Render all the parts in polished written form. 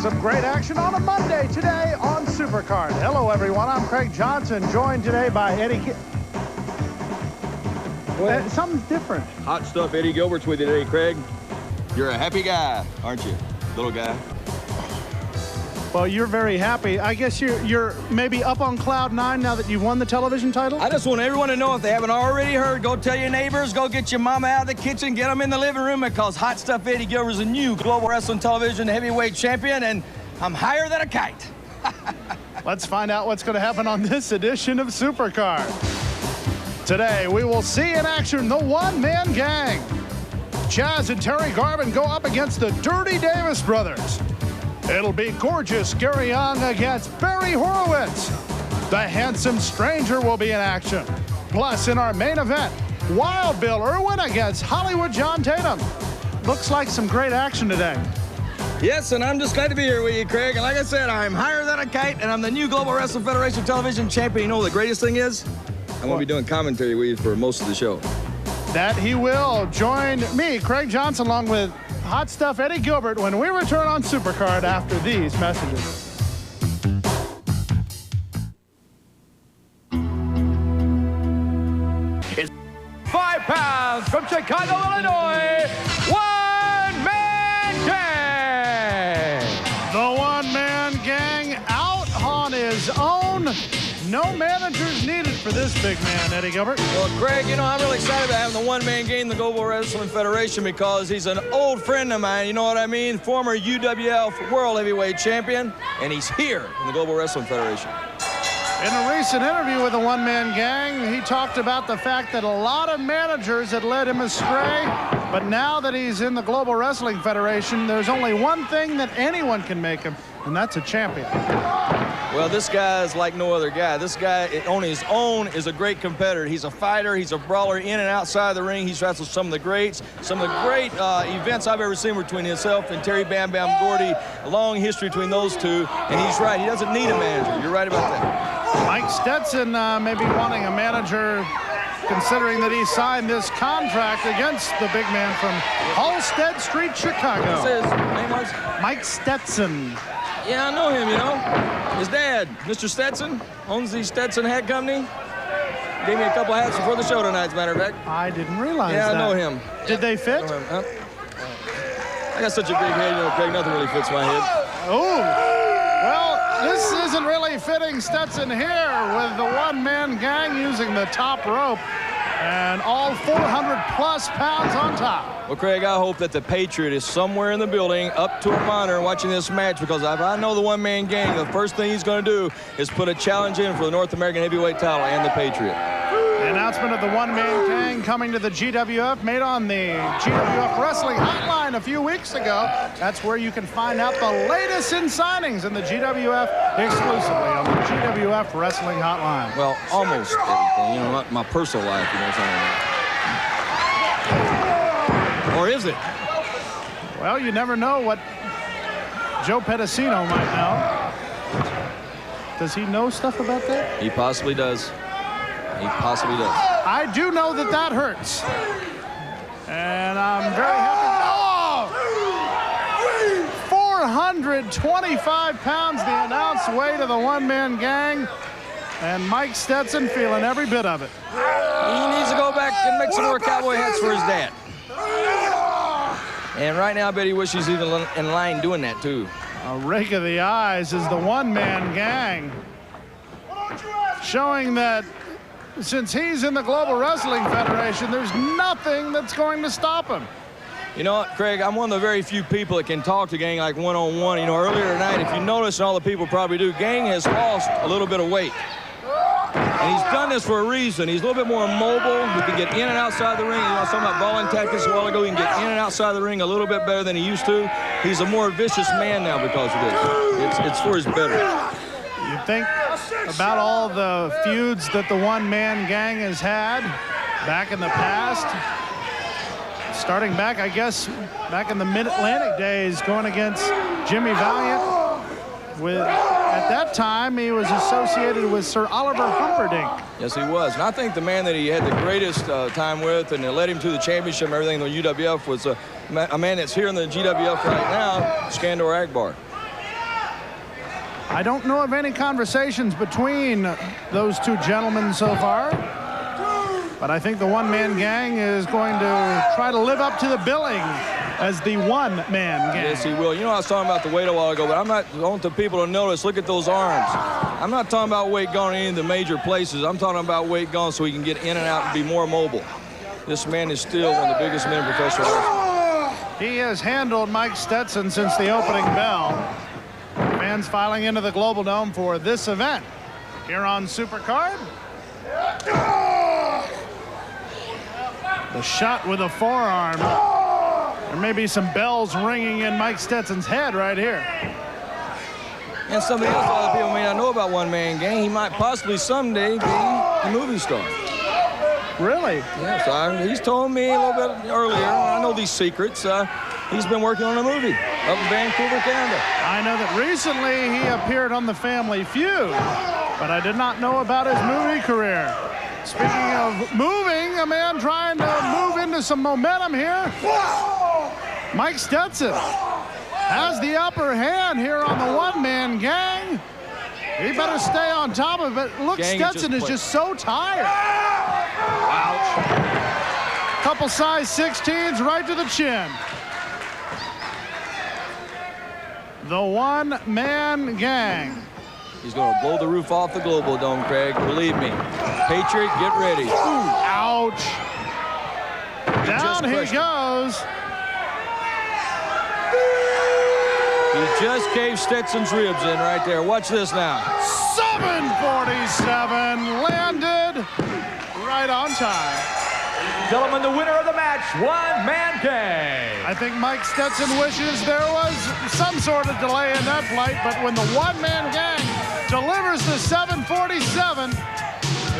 some great action on a Monday today on Supercard. Hello, everyone. I'm Craig Johnson, joined today by Eddie. Something's different. Hot stuff. Eddie Gilbert's with you today, Craig. You're a happy guy, aren't you, little guy? Well, you're very happy. I guess you're maybe up on cloud 9 now that you've won the television title? I just want everyone to know, if they haven't already heard, go tell your neighbors, go get your mama out of the kitchen, get them in the living room, because Hot Stuff Eddie Gilbert's a new Global Wrestling Television heavyweight champion, and I'm higher than a kite. Let's find out what's going to happen on this edition of Supercard. Today, we will see in action the one-man gang. Chaz and Terry Garvin go up against the Dirty Davis brothers. It'll be gorgeous Gary Young against Barry Horowitz. The Handsome Stranger will be in action. Plus, in our main event, Wild Bill Irwin against Hollywood John Tatum. Looks like some great action today. Yes, and I'm just glad to be here with you, Craig. And like I said, I'm higher than a kite, and I'm the new Global Wrestling Federation television champion. You know what the greatest thing is? I'm going to be doing commentary with you for most of the show. That he will. Join me, Craig Johnson, along with Hot Stuff Eddie Gilbert, when we return on Supercard after these messages. It's 5 pounds from Chicago, Illinois, one-man gang. The one-man gang out on his own. No managers needed for this big man, Eddie Gilbert. Well, Craig, you know, I'm really excited about having the one-man game, the Global Wrestling Federation, because he's an old friend of mine, you know what I mean? Former UWF World Heavyweight Champion, and he's here in the Global Wrestling Federation. In a recent interview with the one-man gang, he talked about the fact that a lot of managers had led him astray, but now that he's in the Global Wrestling Federation, there's only one thing that anyone can make him, and that's a champion. Well, this guy is like no other guy. This guy, on his own, is a great competitor. He's a fighter. He's a brawler in and outside the ring. He's wrestled some of the greats. Some of the great events I've ever seen between himself and Terry Bam Bam Gordy. A long history between those two. And he's right. He doesn't need a manager. You're right about that. Mike Stetson may be wanting a manager, considering that he signed this contract against the big man from Halsted Street, Chicago. What's his name was? Mike Stetson. Yeah, I know him, you know. His dad, Mr. Stetson, owns the Stetson Hat Company. Gave me a couple hats before the show tonight, as a matter of fact. I didn't realize that. Yeah, I know him. Did they fit? I know him. I got such a big head, you know, Craig, nothing really fits my head. Oh, well, this isn't really fitting Stetson here with the one-man gang using the top rope and all 400-plus pounds on top. Well, Craig, I hope that the Patriot is somewhere in the building, up to a monitor, watching this match, because if I know the one-man gang, the first thing he's going to do is put a challenge in for the North American heavyweight title and the Patriot. The announcement of the one-man gang coming to the GWF made on the GWF Wrestling Hotline a few weeks ago. That's where you can find out the latest in signings in the GWF exclusively on the GWF Wrestling Hotline. Well, almost everything, you know, not my personal life, you know what I'm saying? Or is it? Well, you never know what Joe Pedicino might know. Does he know stuff about that? He possibly does. He possibly does. I do know that that hurts. And I'm very happy. Oh! 425 pounds, the announced weight of the one-man gang. And Mike Stetson feeling every bit of it. He needs to go back and make some more cowboy hats for his dad. And right now, I bet he wishes he's in line doing that, too. A rake of the eyes is the one-man gang. Showing that since he's in the Global Wrestling Federation, there's nothing that's going to stop him. You know what, Craig, I'm one of the very few people that can talk to Gang like one-on-one. You know, earlier tonight, if you notice, and all the people probably do, Gang has lost a little bit of weight. And he's done this for a reason. He's a little bit more mobile. He can get in and outside the ring. You know, I was talking about brawling tactics a while ago. He can get in and outside the ring a little bit better than he used to. He's a more vicious man now because of this. It's for his better. You think about all the feuds that the one-man gang has had back in the past. Starting back, I guess, back in the Mid-Atlantic days, going against Jimmy Valiant. At that time, he was associated with Sir Oliver Humperdinck. Yes, he was. And I think the man that he had the greatest time with and led him to the championship and everything in the UWF was a man that's here in the GWF right now, Skandor Akbar. I don't know of any conversations between those two gentlemen so far, but I think the one-man gang is going to try to live up to the billing as the one-man gang. Yes, he will. You know, I was talking about the weight a while ago, but I want the people to notice, look at those arms. I'm not talking about weight gone in any of the major places. I'm talking about weight gone so he can get in and out and be more mobile. This man is still one of the biggest men in professional wrestling. He has handled Mike Stetson since the opening bell. Fans filing into the Global Dome for this event here on Supercard. The shot with a forearm. There may be some bells ringing in Mike Stetson's head right here. And somebody else, a lot of people may not know about one-man gang. He might possibly someday be a movie star. Really? Yes, he's told me a little bit earlier. I know these secrets. He's been working on a movie up in Vancouver, Canada. I know that recently he appeared on The Family Feud, but I did not know about his movie career. Speaking of moving, a man trying to move into some momentum here. Mike Stetson has the upper hand here on the one-man gang. He better stay on top of it. Look, Stetson is just so tired. Ouch. Couple size 16s right to the chin. The one-man gang. He's going to blow the roof off the Global Dome, Craig. Believe me. Patriot, get ready. Ooh, ouch. Down he goes. He just gave Stetson's ribs in right there. Watch this now. 747 landed right on time. Gentlemen, the winner of the match, one-man gang. I think Mike Stetson wishes there was some sort of delay in that flight, but when the one-man gang delivers the 747,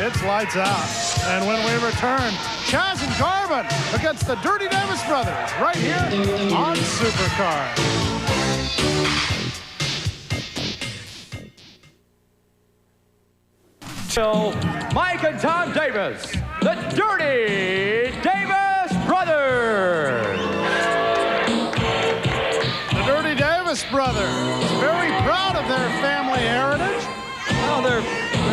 it's lights out. And when we return, Chaz and Garvin against the Dirty Davis Brothers right here on Supercard. Mike and Tom Davis, the Dirty Davis Brothers. The Dirty Davis Brothers, very proud of their family heritage. Well, they're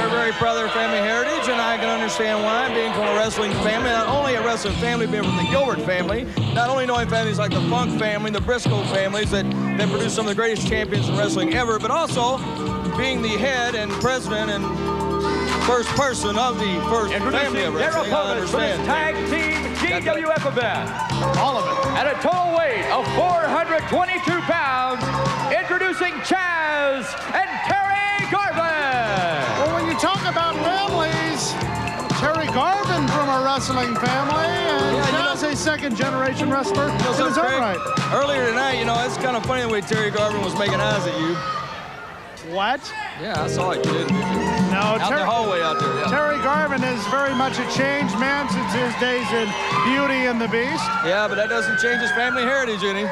very proud of their family heritage, and I can understand why, being from a wrestling family, not only a wrestling family, being from the Gilbert family, not only knowing families like the Funk family, the Briscoe families that produced some of the greatest champions in wrestling ever, but also being the head and president and first person of the first family of wrestling. Their opponents for this tag team GWF event. All of it. At a total weight of 422 pounds, introducing Chaz and Terry Garvin. Well, when you talk about families, Terry Garvin from a wrestling family, and Chaz a second-generation wrestler in his own right. Earlier tonight, you know, it's kind of funny the way Terry Garvin was making eyes at you. What? Yeah, I saw it, kid. No, out the hallway out there. Yeah. Terry Garvin is very much a changed man since his days in Beauty and the Beast. Yeah, but that doesn't change his family heritage any.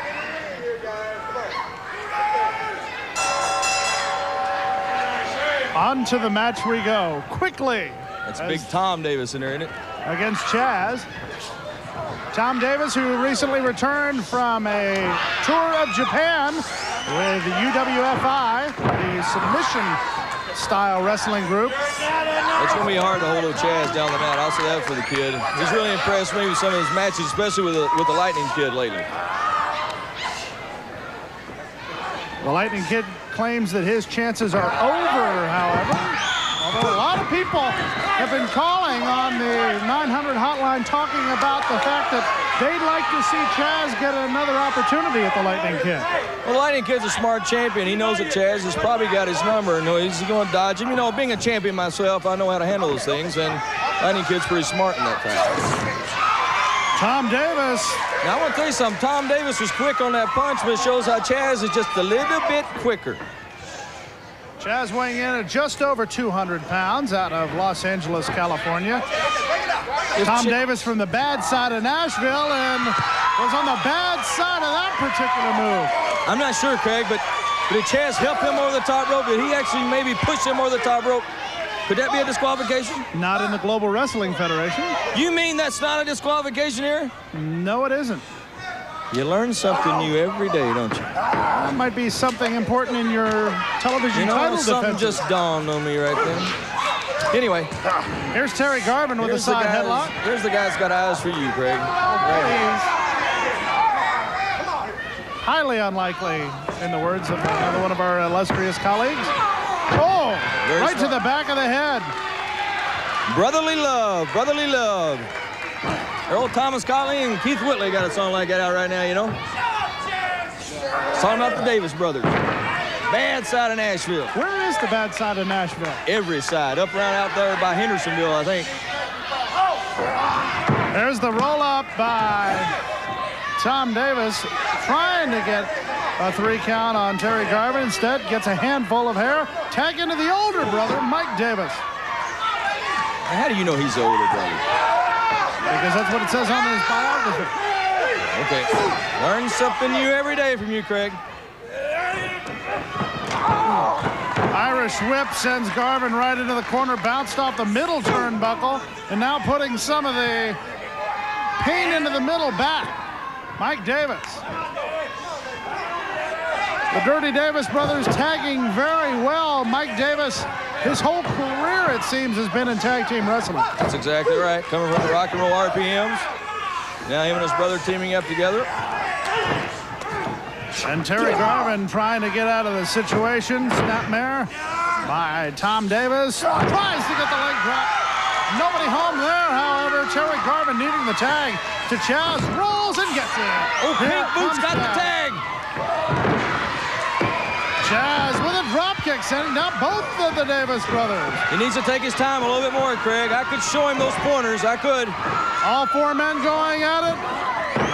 On to the match we go. Quickly. That's big Tom Davis in there, isn't it? Against Chaz. Tom Davis, who recently returned from a tour of Japan with UWFI, the submission-style wrestling group. It's going to be hard to hold Chaz down the mat. I'll say that for the kid. He's really impressed me with some of his matches, especially with the Lightning Kid lately. The Lightning Kid claims that his chances are over, however. Although a lot of people have been calling on the 900 hotline talking about the fact that they'd like to see Chaz get another opportunity at the Lightning Kid. Well, the Lightning Kid's a smart champion. He knows that Chaz has probably got his number, and he's going to dodge him. You know, being a champion myself, I know how to handle those things, and Lightning Kid's pretty smart in that fact. Tom Davis. Now, I want to tell you something. Tom Davis was quick on that punch, but it shows how Chaz is just a little bit quicker. Chaz weighing in at just over 200 pounds out of Los Angeles, California. Tom Davis from the bad side of Nashville and was on the bad side of that particular move. I'm not sure, Craig, but did Chaz help him over the top rope? Did he actually maybe push him over the top rope? Could that be a disqualification? Not in the Global Wrestling Federation. You mean that's not a disqualification here? No, it isn't. You learn something new every day, don't you? might be something important in your television title something defense. just dawned on me right then. Anyway, here's Terry Garvin with a side headlock. Here's the guy that's got eyes for you, Craig. Highly unlikely, in the words of another one of our illustrious colleagues. Oh, right to the back of the head. Brotherly love, brotherly love. Earl Thomas Conley and Keith Whitley got a song like that out right now, you know? Song about the Davis brothers. Bad side of Nashville. Where is the bad side of Nashville? Every side. Up around out there by Hendersonville, I think. There's the roll-up by Tom Davis, trying to get a 3 count on Terry Garvin. Instead, gets a handful of hair. Tag into the older brother, Mike Davis. How do you know he's the older brother? Because that's what it says on his biography. Okay. Learn something new every day from you, Craig. Irish whip sends Garvin right into the corner, bounced off the middle turnbuckle, and now putting some of the pain into the middle back. Mike Davis. The Dirty Davis brothers tagging very well. Mike Davis, his whole career, it seems, has been in tag team wrestling. That's exactly right. Coming from the rock and roll RPMs. Now him and his brother teaming up together. And Terry Garvin trying to get out of the situation. Snapmare by Tom Davis. Tries to get the leg drop. Nobody home there, however. Terry Garvin needing the tag to Chaz. Rolls and gets it. Oh, Pink Boots got the tag. Chaz with a drop kick, sending down both of the Davis brothers. He needs to take his time a little bit more, Craig. I could show him those pointers. I could. All 4 men going at it.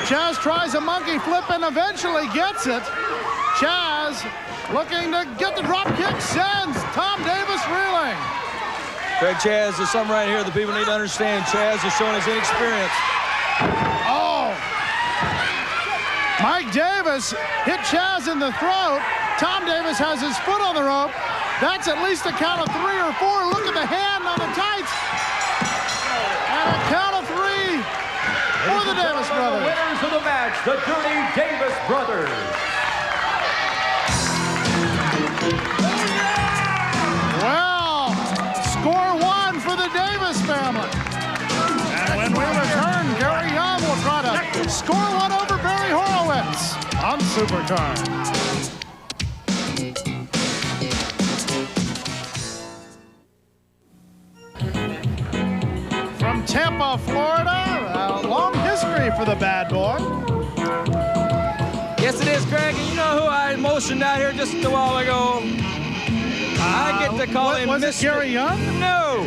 Chaz tries a monkey flip and eventually gets it. Chaz looking to get the drop kick, sends Tom Davis reeling. Craig, Chaz, there's something right here that people need to understand. Chaz is showing his inexperience. Oh! Mike Davis hit Chaz in the throat. Tom Davis has his foot on the rope. That's at least a count of 3 or 4. Look at the hand on the tights. And a count of 3 for the Davis brothers. The winners of the match, the Dirty Davis brothers. Well, score 1 for the Davis family. And when we return, Gary Young will try to score 1 over Barry Horowitz on Supercard. From Tampa, Florida, a long history for the bad boy. Yes, it is, Craig. And you know who I motioned out here just a while ago? I get to call him was Mr. it Gary Young? No.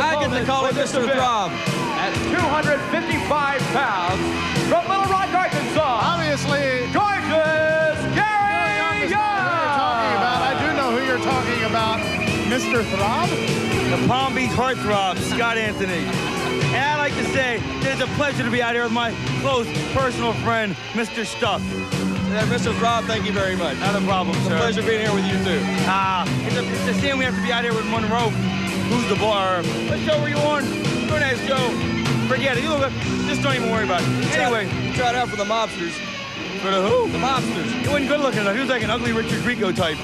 I get to call him Mr. Throb. At 255 pounds, from Little Rock, Arkansas, Obviously, George's Gary Young. I do know who you're talking about, Mr. Throb. The Palm Beach heartthrob, Scott Anthony. And I'd like to say that it's a pleasure to be out here with my close personal friend, Mr. Stuff. Mr. Throb, thank you very much. Not a problem, It's sir. a pleasure being here with you, too. It's a shame we have to be out here with Monroe. Who's the bar? What show were you on? Your next show. Forget it. Just don't even worry about it. Anyway. You tried out for the mobsters. For the who? The mobsters. He wasn't good looking enough. He was like an ugly Richard Grieco type.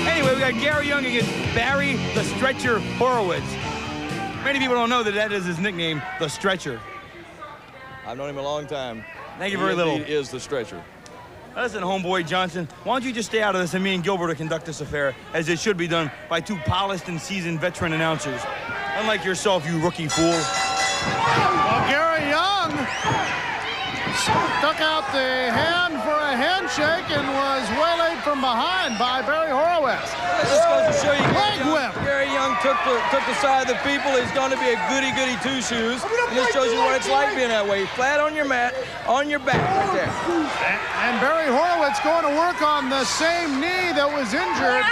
Anyway, we got Gary Young against Barry the Stretcher Horowitz. Many people don't know that is his nickname, the Stretcher. I've known him a long time. Thank you very little. He is the stretcher. Listen, homeboy Johnson, why don't you just stay out of this and me and Gilbert will conduct this affair as it should be done by 2 polished and seasoned veteran announcers. Unlike yourself, you rookie fool. Well, Gary Young stuck out the hand for a handshake and was waylaid from behind by Barry Horowitz. This just goes to show you Leg whip. Gary Young took the side of the people. He's going to be a goody-goody two-shoes. And this shows you what it's like being that way. Flat on your mat, on your back right there. And Barry Horowitz going to work on the same knee that was injured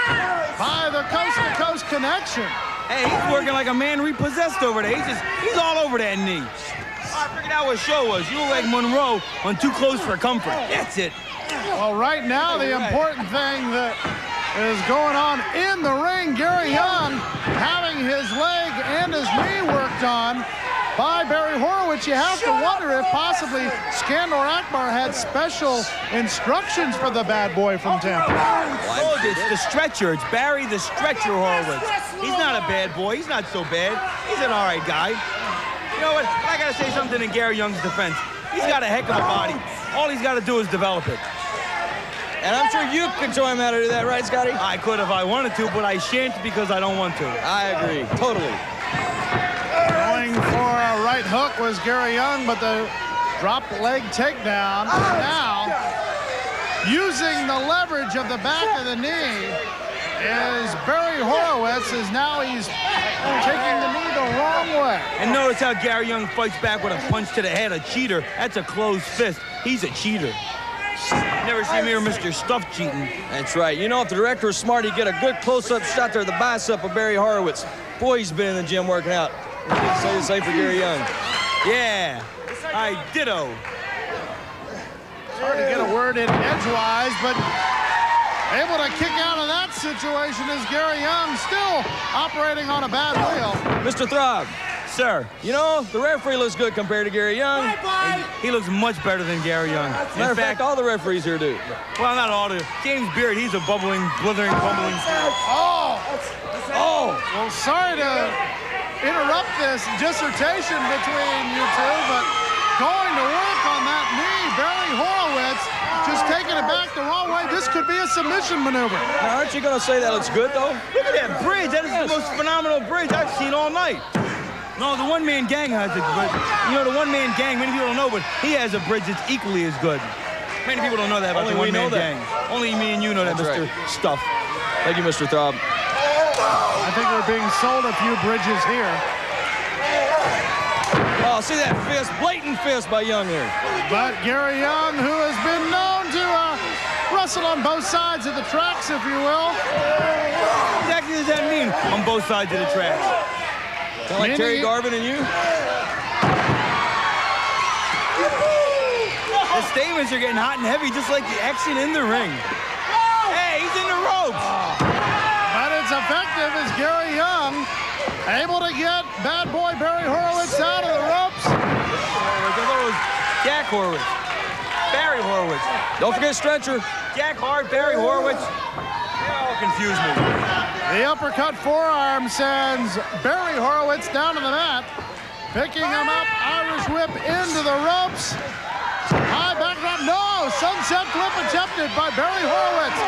by the coast-to-coast connection. Hey, he's working like a man repossessed over there. He's all over that knee. I figured out what show was. You were like Monroe on Too Close for Comfort. That's it. Well, right now, the important thing that is going on in the ring, Gary Young having his leg and his knee worked on. by Barry Horowitz. You have to wonder if possibly Skandor Akbar had special instructions for the bad boy from Tampa. Oh, it's the stretcher. It's Barry the Stretcher Horowitz. He's not a bad boy. He's not so bad. He's an all right guy. You know what? I got to say something in Gary Young's defense. He's got a heck of a body. All he's got to do is develop it. And I'm sure you could show him how to do that, right, Scotty? I could if I wanted to, but I shan't because I don't want to. I agree, totally. Going for a right hook was Gary Young, but the drop leg takedown. Now, using the leverage of the back of the knee is Barry Horowitz, as now he's taking the knee the wrong way. And notice how Gary Young fights back with a punch to the head, a cheater. That's a closed fist. He's a cheater. Never see me or Mr. Stuff cheating. That's right. You know, if the director was smart, he'd get a good close-up shot there of the bicep of Barry Horowitz. Boy, he's been in the gym working out. We can say the same for Gary Young. Yeah, I ditto. It's hard to get a word in edgewise, but able to kick out of that situation is Gary Young, still operating on a bad wheel. Mr. Throb. Sir. You know, the referee looks good compared to Gary Young. He looks much better than Gary Young. Matter of fact, all the referees here do. Well, not all. James Beard, he's a bubbling, blithering, bumbling. Oh! Well, sorry to interrupt this dissertation between you two, but going to work on that knee, Barry Horowitz just taking it back the wrong way. This could be a submission maneuver. Now, aren't you going to say that looks good, though? Look at that bridge. That is the most phenomenal bridge I've seen all night. No, the one-man gang has it, but, you know, the one-man gang, many people don't know, but he has a bridge that's equally as good. Many people don't know that about the one-man gang. Only me and you know that, Mr. Stuff. Thank you, Mr. Throb. I think we're being sold a few bridges here. Oh, see that fist, blatant fist by Young here. But Gary Young, who has been known to wrestle on both sides of the tracks, if you will. What exactly does that mean, on both sides of the tracks? Kind of like Terry Garvin and you? The statements are getting hot and heavy, just like the action in the ring. Hey, he's in the ropes. But it's effective as Gary Young able to get bad boy Barry Horowitz out of the ropes. I thought it was Jack Horowitz. Barry Horowitz. Don't forget stretcher. Jack Hart, Barry Horowitz. They all confuse me. The uppercut forearm sends Barry Horowitz down to the mat. Picking him up, Irish whip into the ropes. High backdrop, no! Sunset flip attempted by Barry Horowitz.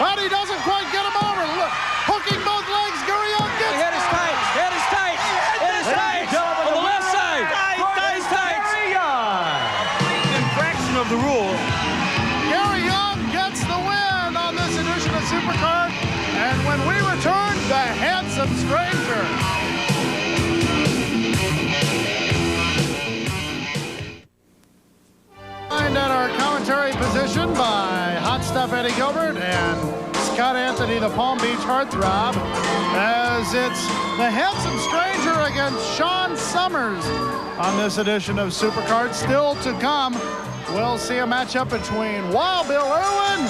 But he doesn't quite get him over. Look, hooking both legs, Gary Young gets Head is tight, head is tight, head is tight. On the left side. He's tight. Infraction of the rule. Gary Young gets the win on this edition of Supercard. And when we return, the handsome stranger. Joined at our commentary position by Hot Stuff Eddie Gilbert and Scott Anthony, the Palm Beach heartthrob, as it's the handsome stranger against Sean Summers on this edition of Supercard. Still to come, we'll see a matchup between Wild Bill Irwin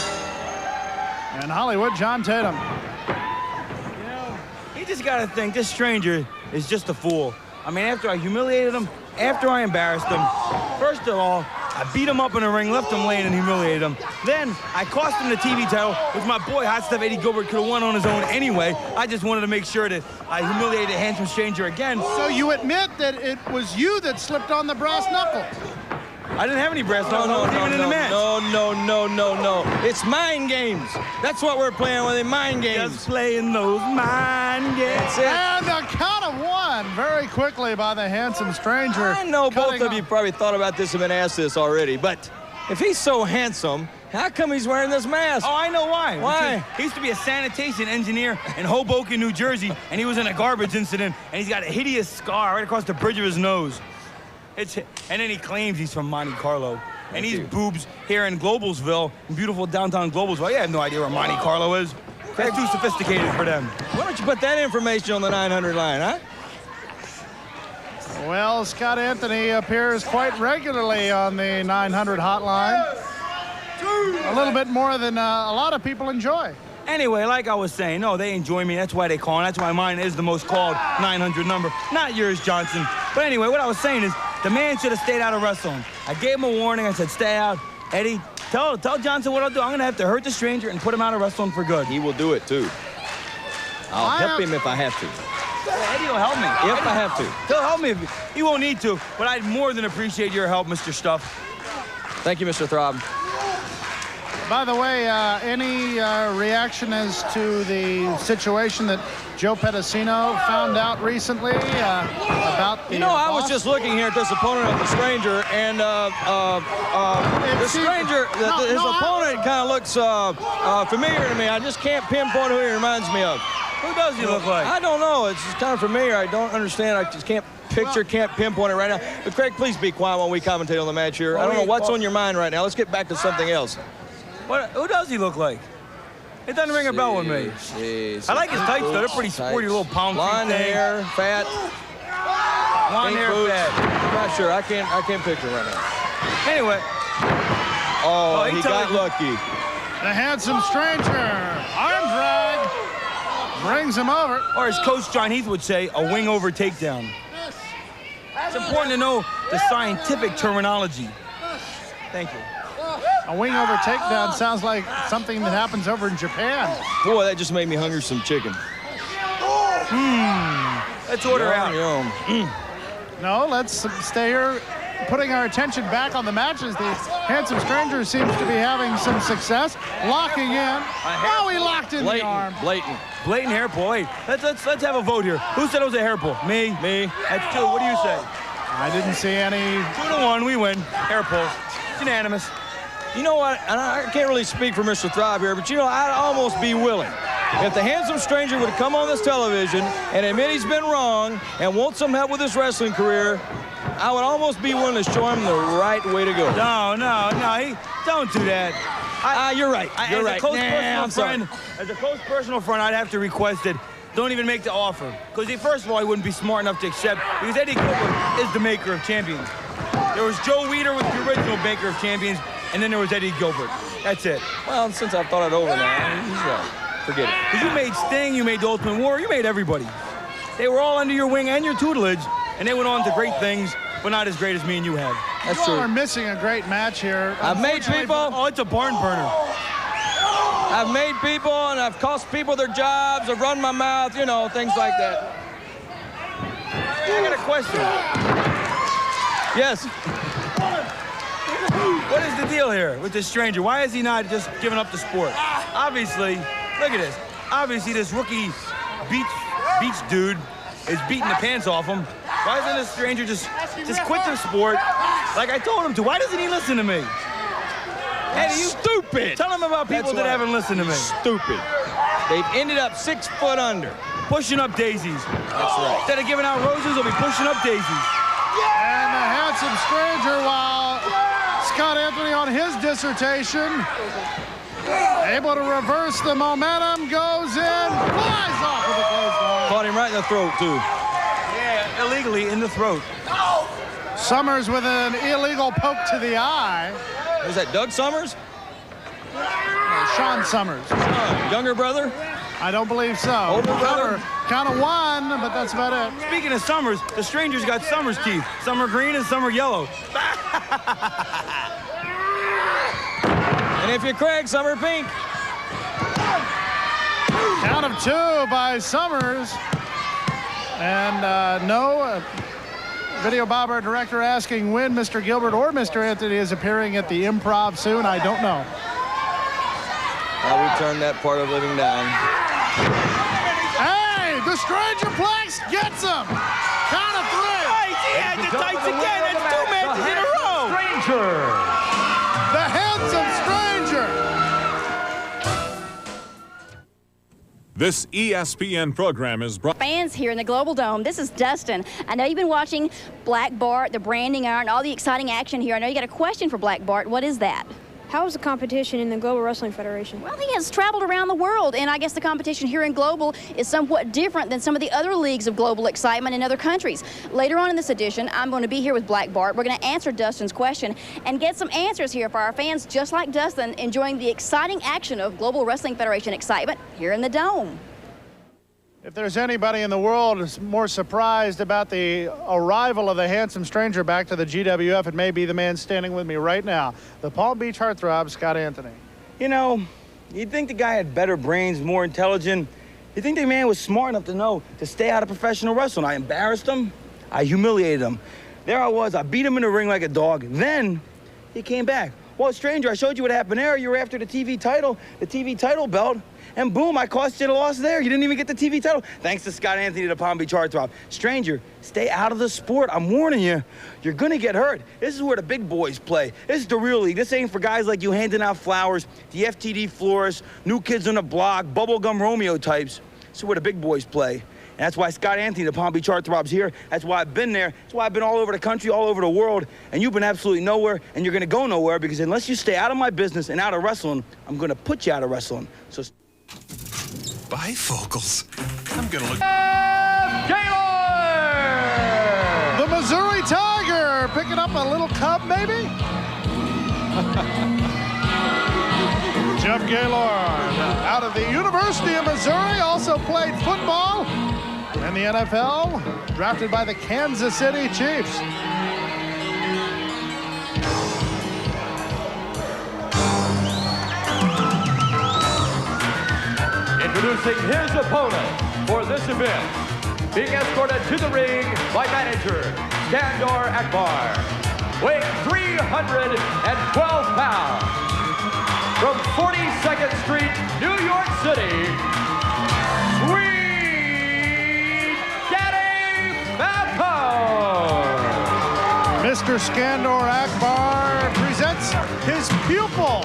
and Hollywood John Tatum. You know, you just got to think this stranger is just a fool. I mean, after I humiliated him, after I embarrassed him, first of all, I beat him up in the ring, left him laying, and humiliated him. Then I cost him the TV title, which my boy Hot Stuff Eddie Gilbert could have won on his own anyway. I just wanted to make sure that I humiliated a handsome stranger again. So you admit that it was you that slipped on the brass knuckles? I didn't have any brass knuckles. I wasn't even in the match. No. It's mind games. That's what we're playing with, mind games. Just playing those mind games. That's it. And a count of one very quickly by the handsome stranger. I know both of you probably thought about this and been asked this already, but if he's so handsome, how come he's wearing this mask? Oh, I know why. Why? He used to be a sanitation engineer in Hoboken, New Jersey, and he was in a garbage incident, and he's got a hideous scar right across the bridge of his nose. And then he claims he's from Monte Carlo. And he's boobs here in Globalsville, in beautiful downtown Globalsville. You have no idea where Monte Carlo is. That's too sophisticated for them. Why don't you put that information on the 900 line, huh? Well, Scott Anthony appears quite regularly on the 900 hotline. A little bit more than a lot of people enjoy. Anyway, like I was saying, no, they enjoy me. That's why they call, and that's why mine is the most called 900 number. Not yours, Johnson. But anyway, what I was saying is the man should have stayed out of wrestling. I gave him a warning. I said, stay out. Eddie, tell Johnson what I'll do. I'm going to have to hurt the stranger and put him out of wrestling for good. He will do it, too. I'll help him if I have to. Eddie will help me. If I have to. He'll help me. He won't need to, but I'd more than appreciate your help, Mr. Stuff. Thank you, Mr. Throb. By the way, any reaction as to the situation that Joe Pedicino found out recently about the I was just looking here at this opponent of the stranger, and the stranger, his opponent kind of looks familiar to me. I just can't pinpoint who he reminds me of. Who does he look like? I don't know. It's just kind of familiar. I don't understand. I just can't can't pinpoint it right now. But Craig, please be quiet while we commentate on the match here. I don't know what's on your mind right now. Let's get back to something else. Who does he look like? It doesn't ring a bell with me. I like his tights, though. They're pretty sporty, little palm blonde hair, fat. Blonde hair, fat. I'm not sure. I can't picture right now. Anyway. Oh, he got lucky. The handsome stranger, arm drag, brings him over. Or as Coach John Heath would say, a wing over takedown. It's important to know the scientific terminology. Thank you. A wing over takedown sounds like something that happens over in Japan. Boy, that just made me hungry some chicken. Let's order out. No, let's stay here, putting our attention back on the matches. The handsome stranger seems to be having some success, locking in. Oh, he locked in the arm. Blatant hair pull. Wait, let's have a vote here. Who said it was a hair pull? Me. That's 2. What do you say? I didn't see any. 2-1. We win. Hair pull. It's unanimous. You know what? And I can't really speak for Mr. Throb here, but I'd almost be willing. If the handsome stranger would have come on this television and admit he's been wrong and wants some help with his wrestling career, I would almost be willing to show him the right way to go. No, don't do that. You're right. You're right. As a close personal friend, I'd have to request it. Don't even make the offer. Because first of all, he wouldn't be smart enough to accept, because Eddie Gilbert is the maker of champions. There was Joe Weider with the original maker of champions, and then there was Eddie Gilbert. That's it. Well, since I've thought it over now, he's right. Forget it. Because you made Sting, you made the Ultimate Warrior, you made everybody. They were all under your wing and your tutelage, and they went on to great things, but not as great as me and you have. That's true. You are missing a great match here. I've made people. Oh, it's a barn burner. I've made people, and I've cost people their jobs. I've run my mouth, things like that. I got a question. Yes. What is the deal here with this stranger? Why is he not just giving up the sport? Obviously, look at this. Obviously, this rookie beach dude is beating the pants off him. Why doesn't this stranger just quit the sport like I told him to? Why doesn't he listen to me? Eddie, you stupid. Tell him about people that haven't listened to me. Stupid. They've ended up 6 foot under. Pushing up daisies. That's right. Instead of giving out roses, they'll be pushing up daisies. And the handsome stranger, while Scott Anthony on his dissertation, able to reverse the momentum, goes in, flies off of the clothesline. Caught him right in the throat, too. Yeah, illegally in the throat. Summers with an illegal poke to the eye. Was that Doug Summers? No, Sean Summers. Younger brother? I don't believe so. Older brother? Count of 1, but that's about it. Speaking of Summers, the stranger's got Summers teeth. Some are green and some are yellow. And if you're Craig, some are pink. Count of 2 by Summers. And no video bobber director asking when Mr. Gilbert or Mr. Anthony is appearing at the Improv soon. I don't know. I will turn that part of living down. Hey, the stranger plex gets him. Count of 3. Hey, he had the tights again. That's 2 matches in a row. Stranger. The handsome stranger. This ESPN program is brought. Fans here in the Global Dome, this is Dustin. I know you've been watching Black Bart, the branding iron, all the exciting action here. I know you got a question for Black Bart. What is that? How is the competition in the Global Wrestling Federation? Well, he has traveled around the world, and I guess the competition here in Global is somewhat different than some of the other leagues of global excitement in other countries. Later on in this edition, I'm going to be here with Black Bart. We're going to answer Dustin's question and get some answers here for our fans just like Dustin, enjoying the exciting action of Global Wrestling Federation excitement here in the Dome. If there's anybody in the world who's more surprised about the arrival of the handsome stranger back to the GWF, it may be the man standing with me right now, the Palm Beach heartthrob, Scott Anthony. You know, you'd think the guy had better brains, more intelligent. You'd think the man was smart enough to know to stay out of professional wrestling. I embarrassed him. I humiliated him. There I was. I beat him in the ring like a dog. Then he came back. Well, stranger, I showed you what happened there. You were after the TV title belt. And boom, I cost you the loss there. You didn't even get the TV title. Thanks to Scott Anthony, the Palm Beach heartthrob. Stranger, stay out of the sport. I'm warning you. You're gonna get hurt. This is where the big boys play. This is the real league. This ain't for guys like you handing out flowers, the FTD florists, new kids on the block, bubblegum Romeo types. This is where the big boys play. And that's why Scott Anthony, the Palm Beach heartthrob's here. That's why I've been there. That's why I've been all over the country, all over the world. And you've been absolutely nowhere, and you're gonna go nowhere, because unless you stay out of my business and out of wrestling, I'm gonna put you out of wrestling. So. Bifocals. I'm gonna look. Gaylord! The Missouri Tiger picking up a little cub, maybe? Jeff Gaylord, out of the University of Missouri, also played football in the NFL, drafted by the Kansas City Chiefs. Introducing his opponent for this event, being escorted to the ring by manager Skandor Akbar, weighing 312 pounds, from 42nd Street, New York City, Sweet Daddy Falcone. Mr. Skandor Akbar presents his pupil.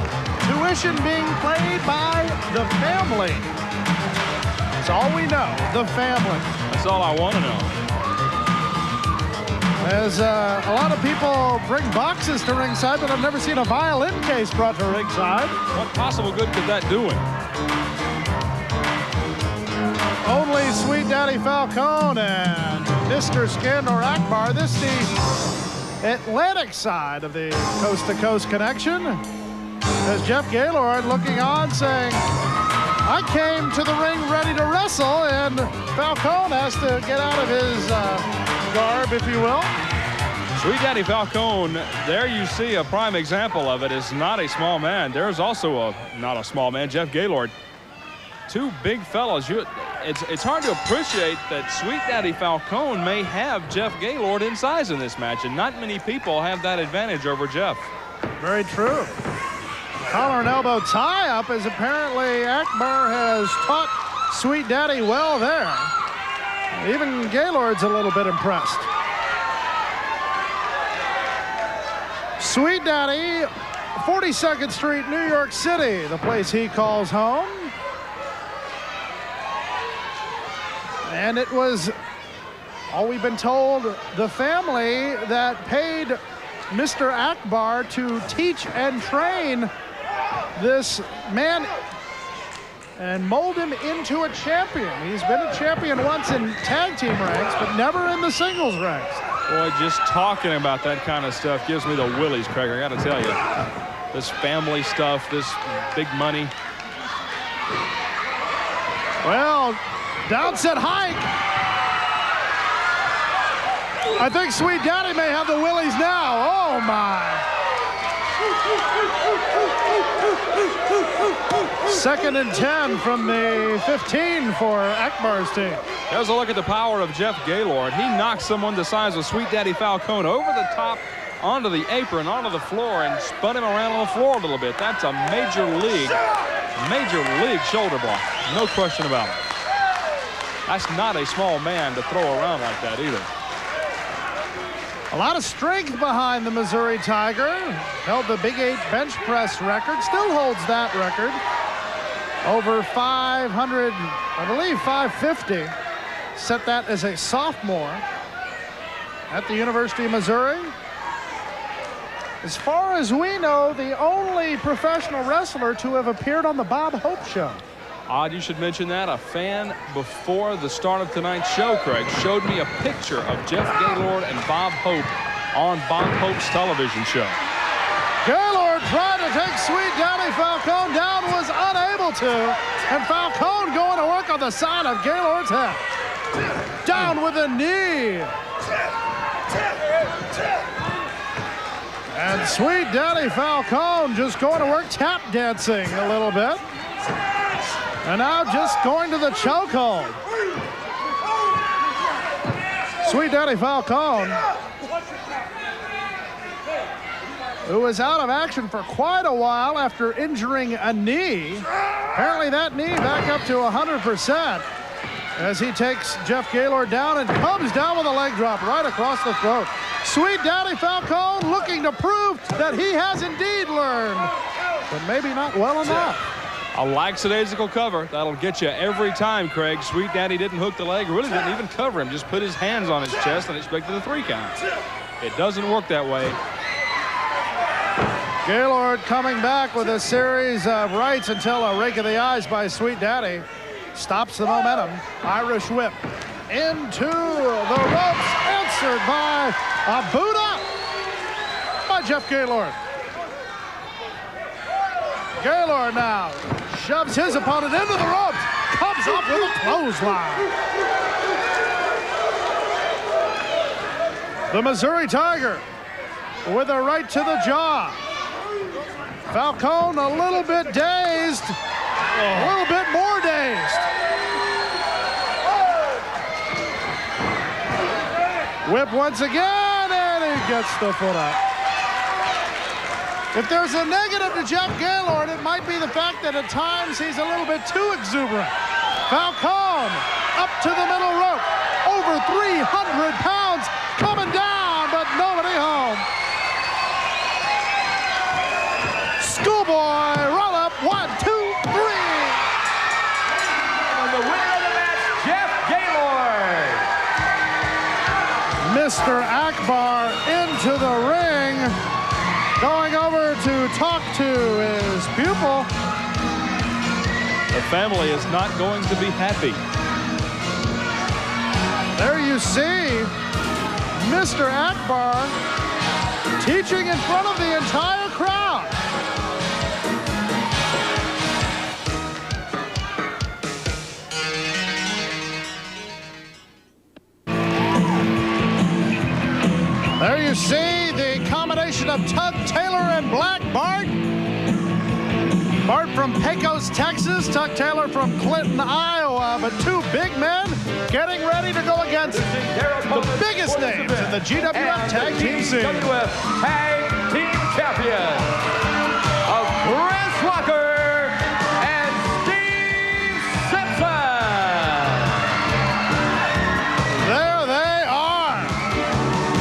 Tuition being played by the family. That's all we know, the family. That's all I want to know. As a lot of people bring boxes to ringside, but I've never seen a violin case brought to ringside. What possible good could that do him? Only Sweet Daddy Falcone and Mr. Skandor Akbar. This is the Atlantic side of the coast-to-coast connection. As Jeff Gaylord looking on saying, I came to the ring ready to wrestle, and Falcone has to get out of his garb, if you will. Sweet Daddy Falcone, there you see a prime example of it, is not a small man. There's also not a small man, Jeff Gaylord. Two big fellas. It's hard to appreciate that Sweet Daddy Falcone may have Jeff Gaylord in size in this match, and not many people have that advantage over Jeff. Very true. Collar and elbow tie-up, as apparently Akbar has taught Sweet Daddy well there. Even Gaylord's a little bit impressed. Sweet Daddy, 42nd Street, New York City, the place he calls home. And it was, all we've been told, the family that paid Mr. Akbar to teach and train this man and mold him into a champion. He's been a champion once in tag team ranks, but never in the singles ranks. Boy, just talking about that kind of stuff gives me the willies, Craig. I got to tell you, this family stuff, this big money. Well, downset hike. I think Sweet Daddy may have the willies now. Oh, my. Second and 10 from the 15 for Akbar's team. There's a look at the power of Jeff Gaylord. He knocked someone the size of Sweet Daddy Falcone over the top, onto the apron, onto the floor, and spun him around on the floor a little bit. That's a major league shoulder block. No question about it. That's not a small man to throw around like that either. A lot of strength behind the Missouri Tiger. Held the Big 8 bench press record. Still holds that record. Over 500, I believe 550. Set that as a sophomore at the University of Missouri. as far as we know, the only professional wrestler to have appeared on the Bob Hope Show. Odd you should mention that. A fan before the start of tonight's show, Craig, showed me a picture of Jeff Gaylord and Bob Hope on Bob Hope's television show. Gaylord tried to take Sweet Daddy Falcone down, was unable to, and Falcone going to work on the side of Gaylord's head. Down with a knee. And Sweet Daddy Falcone just going to work tap dancing a little bit. And now just going to the chokehold. Sweet Daddy Falcone, who was out of action for quite a while after injuring a knee. Apparently that knee back up to 100% as he takes Jeff Gaylord down and comes down with a leg drop right across the throat. Sweet Daddy Falcone looking to prove that he has indeed learned, but maybe not well enough. A lackadaisical cover. That'll get you every time, Craig. Sweet Daddy didn't hook the leg, really didn't even cover him, just put his hands on his chest and expected a 3 count. It doesn't work that way. Gaylord coming back with a series of rights until a rake of the eyes by Sweet Daddy stops the momentum. Irish whip into the ropes, answered by a boot up by Jeff Gaylord. Gaylord now shoves his opponent into the ropes, comes up with a clothesline. The Missouri Tiger with a right to the jaw. Falcone a little bit dazed, a little bit more dazed. Whip once again, and he gets the foot up. If there's a negative to Jeff Gaylord, it might be the fact that at times he's a little bit too exuberant. Falcone up to the middle rope, over 300 pounds, coming down, but nobody home. Schoolboy roll up, 1, 2, 3. And the winner of the match, Jeff Gaylord. Mr. Akbar into the ring, going over to talk to his pupil. The family is not going to be happy. There you see Mr. Akbar teaching in front of the entire crowd. There you see the combination of Tug Taylor and Black Bart. Bart from Pecos, Texas, Tug Taylor from Clinton, Iowa. But two big men getting ready to go against the biggest names in the GWF tag team scene. GWF tag team champions of Chris Walker and Steve Simpson. There they are.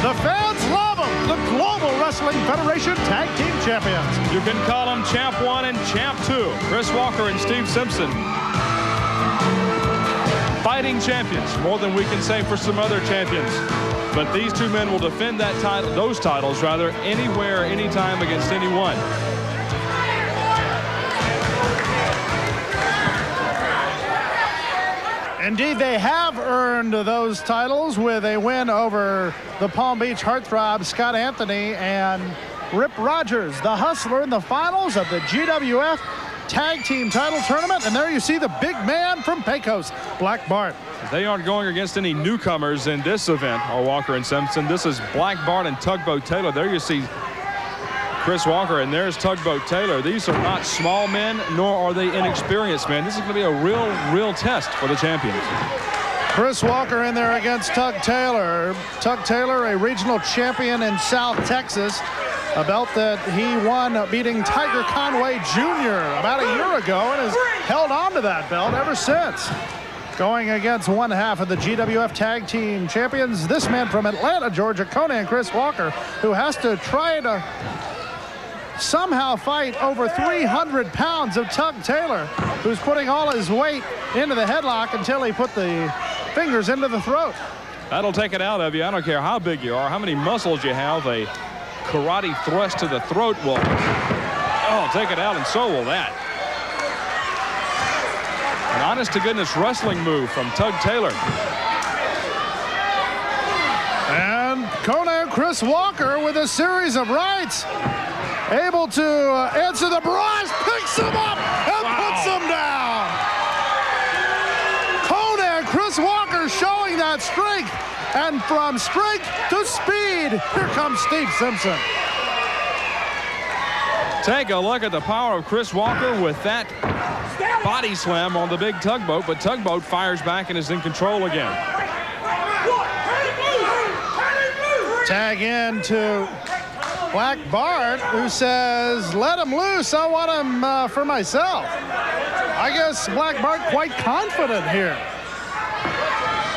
The fans love them. The Global Wrestling Federation Tag Team Champions. You can call them Champ 1 and Champ 2. Chris Walker and Steve Simpson. Fighting champions, more than we can say for some other champions. But these two men will defend that title, those titles rather, anywhere, anytime against anyone. Indeed, they have earned those titles with a win over the Palm Beach heartthrob Scott Anthony and Rip Rogers, the Hustler, in the finals of the GWF Tag Team Title Tournament. And there you see the big man from Pecos, Black Bart. They aren't going against any newcomers in this event, Walker and Simpson. This is Black Bart and Tugboat Taylor. There you see Chris Walker, and there's Tugboat Taylor. These are not small men, nor are they inexperienced men. This is going to be a real test for the champions. Chris Walker in there against Tug Taylor. Tug Taylor, a regional champion in South Texas, a belt that he won beating Tiger Conway Jr. about a year ago and has held on to that belt ever since. Going against one half of the GWF Tag Team Champions, this man from Atlanta, Georgia, Conan Chris Walker, who has to try to somehow fight over 300 pounds of Tug Taylor, who's putting all his weight into the headlock until he put the fingers into the throat. That'll take it out of you. I don't care how big you are, how many muscles you have. A karate thrust to the throat will take it out, and so will that. An honest-to-goodness wrestling move from Tug Taylor. And Conan Chris Walker with a series of rights. Able to answer the barrage, picks him up and puts him down. Conan Chris Walker showing that strength. And from strength to speed, here comes Steve Simpson. Take a look at the power of Chris Walker with that body slam on the big Tugboat, but Tugboat fires back and is in control again. Tag in to Black Bart, who says, let him loose, I want him for myself. I guess Black Bart quite confident here.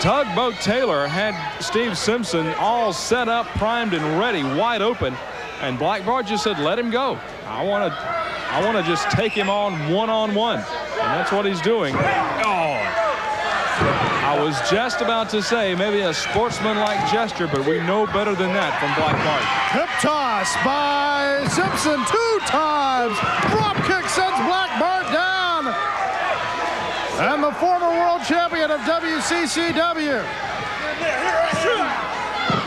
Tugboat Taylor had Steve Simpson all set up, primed and ready, wide open, and Black Bart just said, let him go. I want to just take him on one-on-one, and that's what he's doing. I was just about to say maybe a sportsmanlike gesture, but we know better than that from Black Bart. Hip toss by Simpson 2 times. Drop kick sends Black Bart down. And the former world champion of WCCW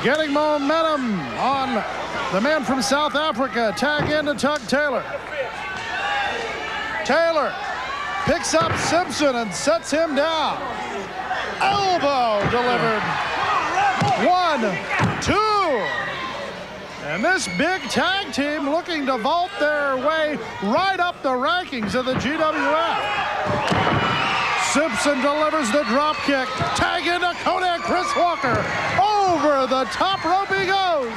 getting momentum on the man from South Africa. Tag into Tug Taylor. Taylor picks up Simpson and sets him down. Elbow delivered. 1, 2. And this big tag team looking to vault their way right up the rankings of the GWF. Simpson delivers the drop kick. Tag into Conan Chris Walker. Over the top rope he goes.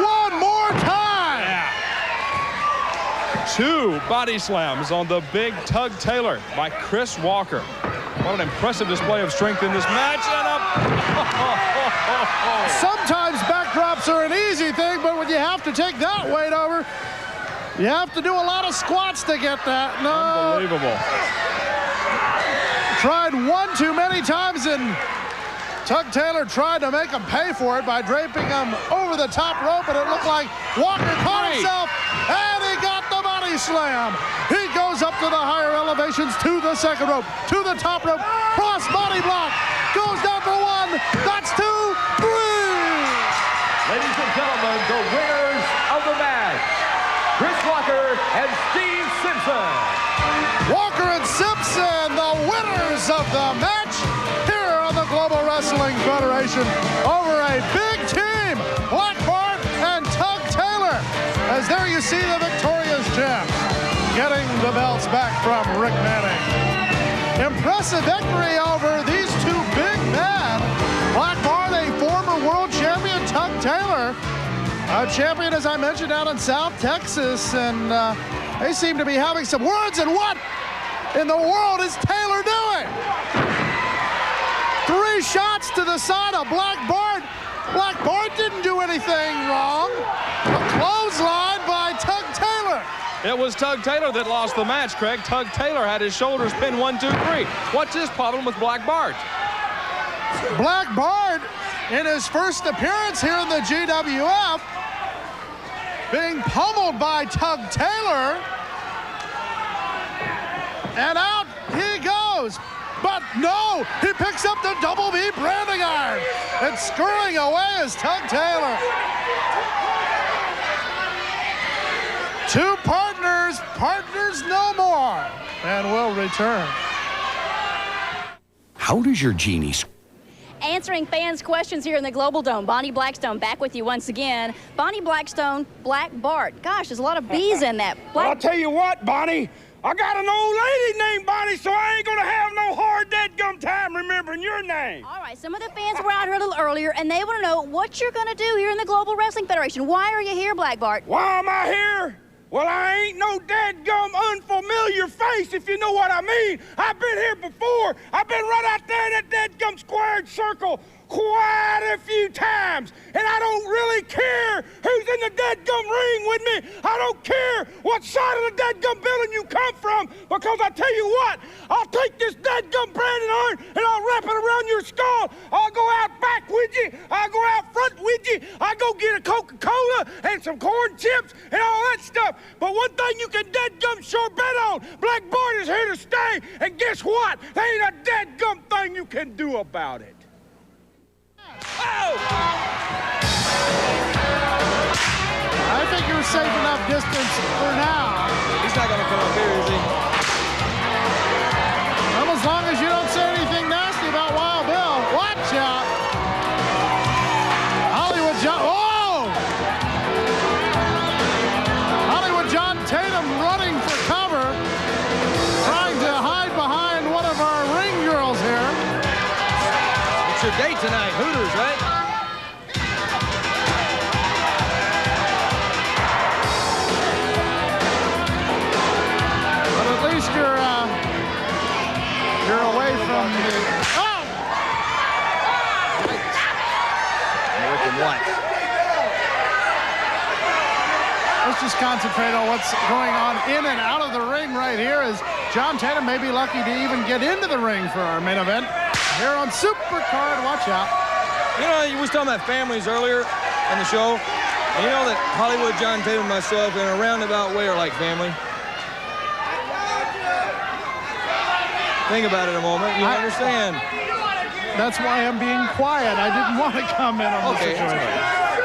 One more time. 2 body slams on the big Tug Taylor by Chris Walker. What an impressive display of strength in this match. And up. Sometimes backdrops are an easy thing, but when you have to take that weight over, you have to do a lot of squats to get that. No. Unbelievable. Tried one too many times, and Tug Taylor tried to make him pay for it by draping him over the top rope, and it looked like Walker caught himself, and he got the body slam. He goes up to the higher elevations, to the second rope, to the top rope, cross body block, goes down for 1, that's 2, 3. Ladies and gentlemen, the winners of the match, Chris Walker and Steve Simpson. Walker and Simpson, the winners of the match here on the Global Wrestling Federation over a big team, Black Bart and Tug Taylor. As there you see the victorious champs getting the belts back from Rick Manning. Impressive victory over these two big men. Black Bart, a former world champion, Tug Taylor, a champion, as I mentioned, out in South Texas, and they seem to be having some words. And what in the world is Taylor doing? 3 shots to the side of Black Bart. Black Bart didn't do anything wrong. A clothesline by Tug Taylor. It was Tug Taylor that lost the match, Craig. Tug Taylor had his shoulders pinned 1, 2, 3. What's his problem with Black Bart? Black Bart, in his first appearance here in the GWF, being pummeled by Tug Taylor, and out he goes. But no, he picks up the double V branding iron, and scurrying away is Tug Taylor. 2 partners no more, and will return. How does your genie... Answering fans' questions here in the Global Dome. Bonnie Blackstone back with you once again. Bonnie Blackstone, Black Bart. Gosh, there's a lot of B's in that. Well, I'll tell you what, Bonnie. I got an old lady named Bonnie, so I ain't gonna have no hard dadgum time remembering your name. All right, some of the fans were out here a little earlier, and they want to know what you're gonna do here in the Global Wrestling Federation. Why are you here, Black Bart? Why am I here? Well, I ain't no dadgum unfamiliar face, if you know what I mean. I've been here before. I've been right out there in that dadgum squared circle quite a few times. And I don't really care who's in the dadgum ring with me. I don't care what side of the dadgum building you come come from, because I tell you what, I'll take this dadgum branding iron and I'll wrap it around your skull. I'll go out back with you. I'll go out front with you. I'll go get a Coca-Cola and some corn chips and all that stuff. But one thing you can dadgum sure bet on, Black Bart is here to stay. And guess what? There ain't a dadgum thing you can do about it. Oh! I think you're safe enough distance for now. He's not going to come up here, is he? Well, as long as you don't say anything nasty about Wild Bill. Watch out. Hollywood John. Oh! Hollywood John Tatum running for cover. Trying to hide behind one of our ring girls here. It's your date tonight. Hooters, right? You're away from the... Oh! American White. Let's just concentrate on what's going on in and out of the ring right here, as John Tatum may be lucky to even get into the ring for our main event here on Supercard. Watch out. You know, you was talking about families earlier in the show. And you know that Hollywood John Tatum and myself in a roundabout way are like family. Think about it a moment. You understand. That's why I'm being quiet. I didn't want to comment on the situation.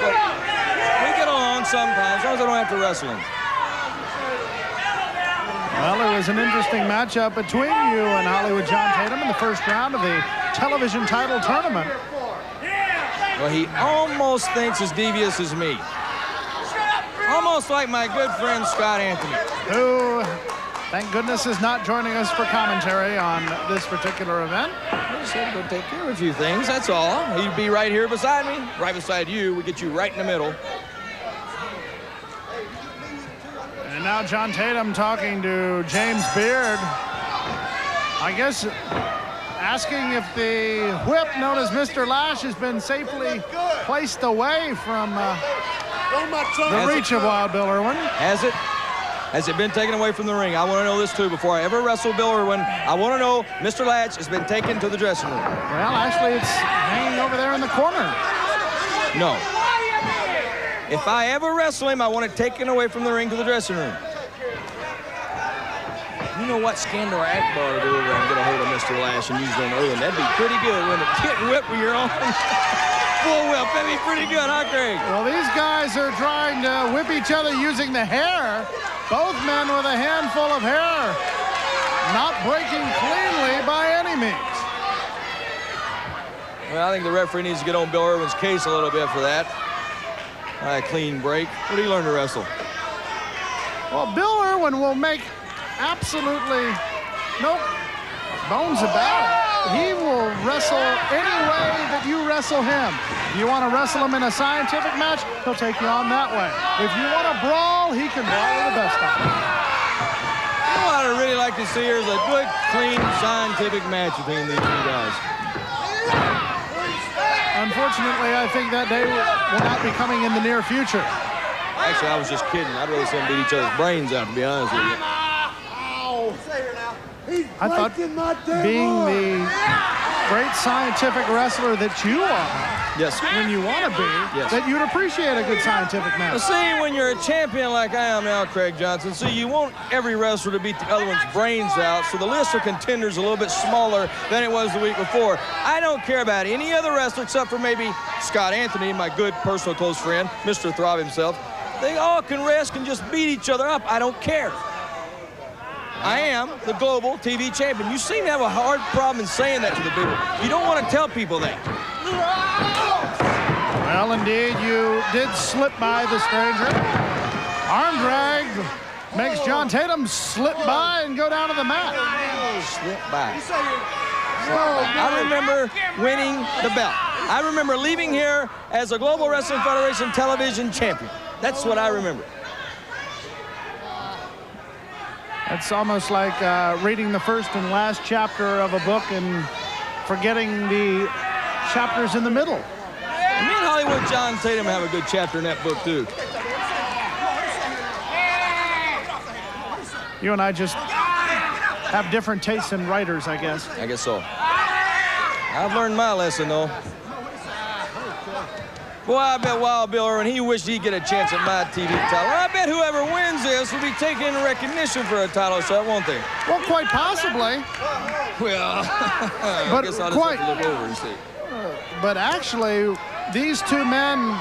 We get along sometimes, as long as I don't have to wrestle him. Well, it was an interesting matchup between you and Hollywood John Tatum in the first round of the television title tournament. Well, he almost thinks as devious as me. Almost like my good friend Scott Anthony. Who, thank goodness, is not joining us for commentary on this particular event. I just had to go take care of a few things, that's all. He'd be right here beside me, right beside you. We get you right in the middle. And now John Tatum talking to James Beard. I guess asking if the whip known as Mr. Lash has been safely placed away from the reach of Wild Bill Irwin. Has it? Has it been taken away from the ring? I want to know this, too. Before I ever wrestle Bill Irwin, I want to know Mr. Latch has been taken to the dressing room. Well, actually, it's hanging over there in the corner. No. If I ever wrestle him, I want it taken away from the ring to the dressing room. You know what Skandor Akbar would do over and get a hold of Mr. Lash and use it on Irwin? That'd be pretty good, wouldn't it? Get whipped with your own full whip. That'd be pretty good, huh, Craig? Well, these guys are trying to whip each other using the hair. Both men with a handful of hair. Not breaking cleanly by any means. Well, I think the referee needs to get on Bill Irwin's case a little bit for that. A clean break. Where did he learn to wrestle? Well, Bill Irwin will make absolutely no bones about it. He will wrestle any way that you wrestle him. If you want to wrestle him in a scientific match, he'll take you on that way. If you want to brawl, he can brawl with the best of them. You know what I'd really like to see here is a good, clean, scientific match between these two guys. Unfortunately, I think that day will not be coming in the near future. Actually, I was just kidding. I'd rather see them beat each other's brains out, to be honest with you. I thought being the great scientific wrestler that you are, yes, when you want to be, yes, that you'd appreciate a good scientific match. Well, see, when you're a champion like I am now, Craig Johnson, see, you want every wrestler to beat the other one's brains out, so the list of contenders is a little bit smaller than it was the week before. I don't care about any other wrestler except for maybe Scott Anthony, my good personal close friend, Mr. Throb himself. They all can rest and just beat each other up. I don't care. I am the global TV champion. You seem to have a hard problem in saying that to the people. You don't want to tell people that. Well, indeed, you did slip by the stranger. Arm drag makes John Tatum slip by and go down to the mat. Slip by. I remember winning the belt. I remember leaving here as a Global Wrestling Federation television champion. That's what I remember. It's almost like reading the first and last chapter of a book and forgetting the chapters in the middle. And me and Hollywood John Tatum have a good chapter in that book, too. You and I just have different tastes in writers, I guess. I guess so. I've learned my lesson, though. Boy, I bet Wild Bill Irwin, he wished he'd get a chance at my TV title. I bet whoever wins this will be taking recognition for a title shot, won't they? Well, quite possibly. Well, I guess I'll just have to look over and see. But actually, these two men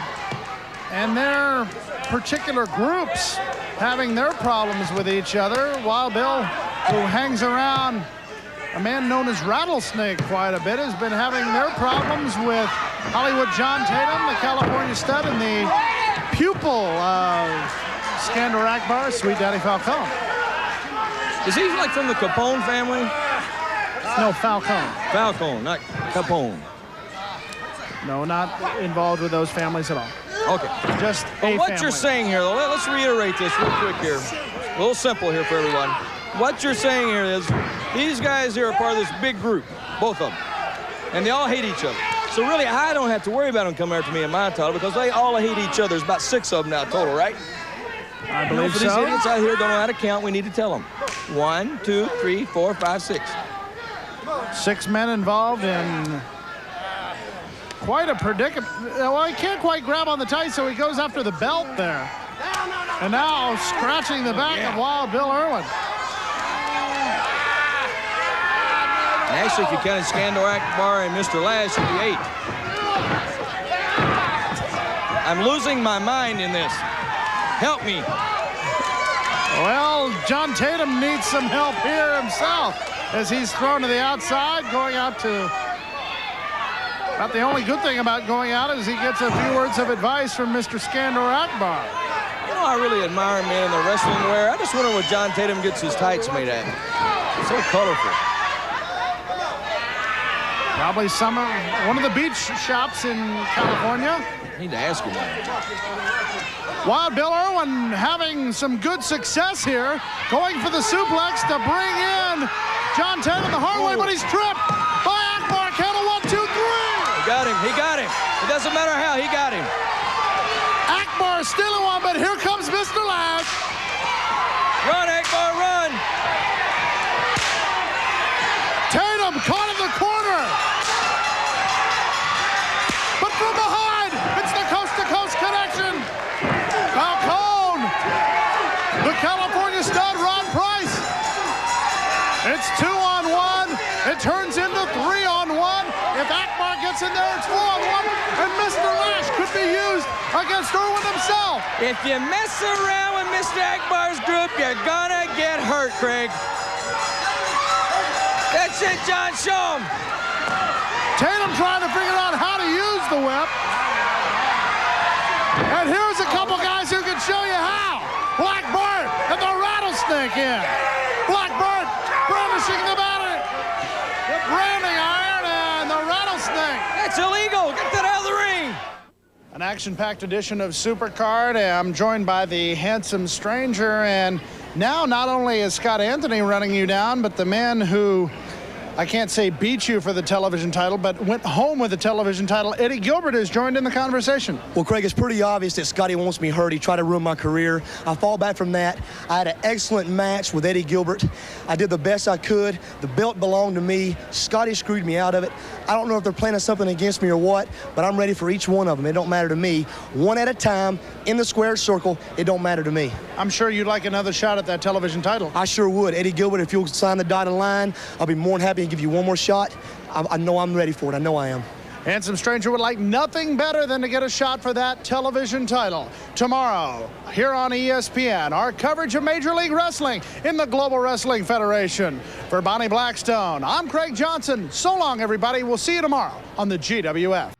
and their particular groups having their problems with each other. Wild Bill, who hangs around a man known as Rattlesnake quite a bit, has been having their problems with Hollywood John Tatum, the California stud, and the pupil of Skandor Akbar, Sweet Daddy Falcone. Is he like from the Capone family? No, Falcone. Falcone, not Capone. No, not involved with those families at all. Okay. Just but what you're saying here, though, let's reiterate this real quick here. A little simple here for everyone. What you're saying here is these guys here are part of this big group, both of them, and they all hate each other. So really, I don't have to worry about them coming after me in my title because they all hate each other. There's about 6 of them now total, right? I believe for so. these idiots out here don't know how to count, we need to tell them. 1, 2, 3, 4, 5, 6. 6 men involved in quite a predicament. Well, he can't quite grab on the tight, so he goes after the belt there. And now scratching the back of Wild Bill Irwin. Actually, if you counted Skandor Akbar and Mr. Lash, it'd be 8. I'm losing my mind in this. Help me. Well, John Tatum needs some help here himself as he's thrown to the outside, going out to... About the only good thing about going out is he gets a few words of advice from Mr. Skandor Akbar. You know, I really admire men in the wrestling wear. I just wonder what John Tatum gets his tights made at. It's so colorful. Probably one of the beach shops in California. I need to ask him that. Wild Bill Irwin having some good success here, going for the suplex to bring in John Tatum the hard way, but he's tripped by Akbar. Count of 1, 2, 3. He got him. It doesn't matter how, he got him. Akbar stealing one, but here comes Mr. Lash. Run, Akbar, run. Tatum caught in the corner. But from behind, it's the coast-to-coast connection. Falcone, the California stud, Ron Price. It's 2-on-1. It turns into 3-on-1. If Akbar gets in there, it's 4-on-1. And Mr. Lash could be used against Irwin himself. If you mess around with Mr. Akbar's group, you're gonna get hurt, Craig. That's it, John, show him. Tatum trying to figure out how to use the whip. And here's a couple guys who can show you how. Blackbird and the Rattlesnake in. Blackbird brandishing the batter. The branding iron and the Rattlesnake. That's illegal. Get that out of the ring. An action-packed edition of Supercard. I'm joined by the handsome stranger, and now not only is Scott Anthony running you down, but the man who, I can't say beat you for the television title, but went home with the television title, Eddie Gilbert, is joined in the conversation. Well, Craig, it's pretty obvious that Scotty wants me hurt. He tried to ruin my career. I fall back from that. I had an excellent match with Eddie Gilbert. I did the best I could. The belt belonged to me. Scotty screwed me out of it. I don't know if they're planning something against me or what, but I'm ready for each one of them. It don't matter to me. One at a time, in the square circle, it don't matter to me. I'm sure you'd like another shot at that television title. I sure would. Eddie Gilbert, if you'll sign the dotted line, I'll be more than happy to give you one more shot. I know I'm ready for it. I know I am. Handsome stranger would like nothing better than to get a shot for that television title. Tomorrow, here on ESPN, our coverage of Major League Wrestling in the Global Wrestling Federation. For Bonnie Blackstone, I'm Craig Johnson. So long, everybody. We'll see you tomorrow on the GWF.